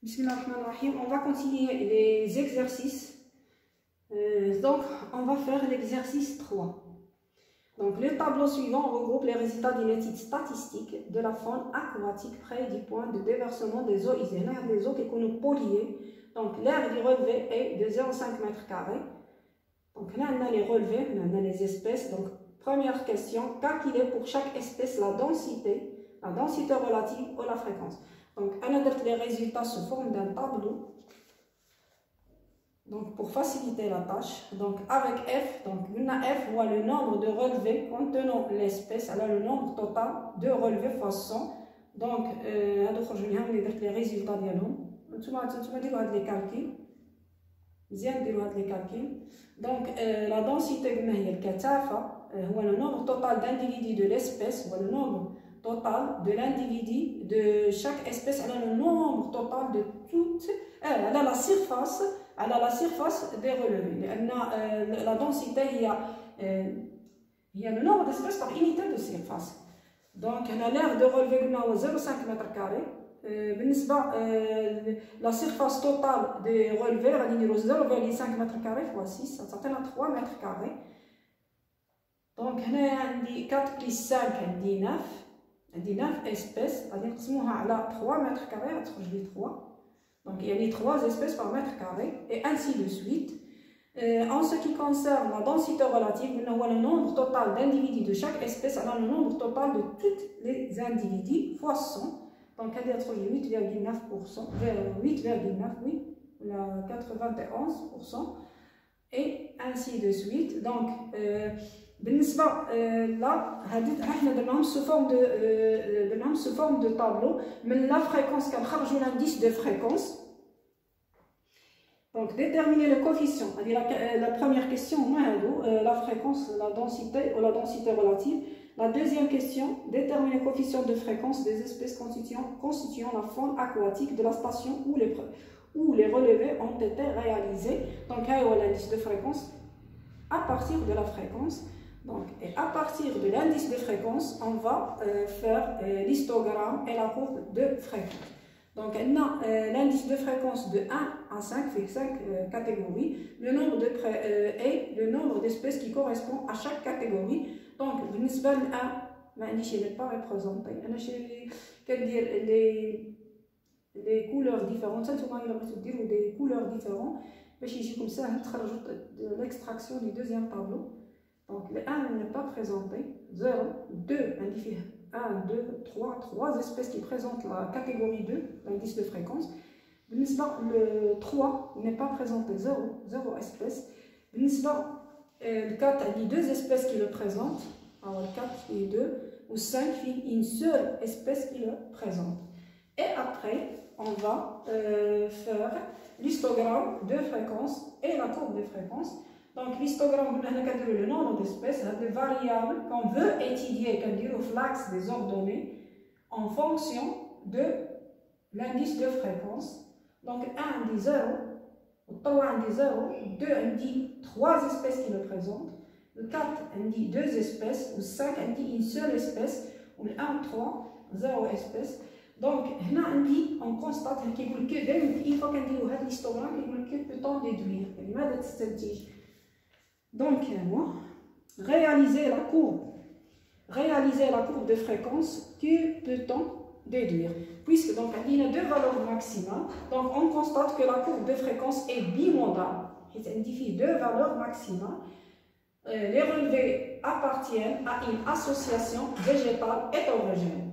Bismillahirrahmanirrahim. On va continuer les exercices. Donc, on va faire l'exercice 3. Donc, le tableau suivant regroupe les résultats d'une étude statistique de la faune aquatique près du point de déversement des eaux usées. Les eaux qui sont polluées. Donc, l'aire du relevé est de 0,5 m². Donc, là, on a les relevés, on a les espèces. Donc, première question, calculer pour chaque espèce la densité relative ou la fréquence. Donc, on a les résultats sous forme d'un tableau. Donc, pour faciliter la tâche, donc avec F, donc F voit le nombre de relevés contenant l'espèce, alors le nombre total de relevés fois 100. Donc, les résultats les calculs. Donc, la densité le nombre total d'individus de l'espèce, le nombre total de l'individu de chaque espèce, le nombre total de toute la surface des relevés. La densité, il y a le nombre d'espèces par unité de surface. Donc, l'aire de relevé est 0,5 m². La surface totale des relevés est 0,5 m² fois 6, ça fait 3 m². Donc, il y a 4 plus 5, il y a 9 espèces, il y a 3 m², 3. Donc, il y a les 3 espèces par mètre carré, et ainsi de suite. En ce qui concerne la densité relative, nous avons le nombre total d'individus de chaque espèce, alors le nombre total de tous les individus fois 100. Donc, il y a 8,9%, 91%, et ainsi de suite. Donc, là, on a sous forme de tableau, mais la fréquence, l'indice de fréquence. Donc, déterminer le coefficient. La première question, la fréquence, la densité ou la densité relative. La deuxième question, déterminer le coefficient de fréquence des espèces constituant la faune aquatique de la station où les relevés ont été réalisés. Donc, l'indice de fréquence à partir de la fréquence. Donc, et à partir de l'indice de fréquence, on va faire l'histogramme et la courbe de fréquence. Donc, on a l'indice de fréquence de 1 à 5, fait 5 catégories, le nombre et le nombre d'espèces qui correspond à chaque catégorie. Donc, le 1, je n'ai pas représenté. Les couleurs différentes, ça, il des couleurs différentes. Mais comme ça, on rajoute l'extraction du deuxième tableau. Donc, le 1 n'est pas présenté. 0, 2, 1, 2, 3 espèces qui présentent la catégorie 2, l'indice de fréquence. Le 3 n'est pas présenté, 0 espèces. Le 4 a dit 2 espèces qui le présentent. Alors, 4 et 2, ou 5, une seule espèce qui le présente. Et après, on va faire l'histogramme de fréquence et la courbe de fréquence. Donc, l'histogramme, le nombre d'espèces, des variables qu'on veut étudier, qu'on dit au l'axe des ordonnées, en fonction de l'indice de fréquence. Donc, 1 dit 0, 3 dit 0, 2 dit 3 espèces qui le présentent, le 4 dit 2 espèces, le 5 dit une seule espèce, ou le 1, 3, 0 espèces. Donc, on constate qu'il y a une fois qu'on dit l'histogramme, il y a peut-on déduire. Donc, réaliser la courbe de fréquence, que peut-on déduire? Puisque donc, il y a 2 valeurs maximales, donc on constate que la courbe de fréquence est bimodale. Il identifie 2 valeurs maximales. Les relevés appartiennent à une association végétale hétérogène.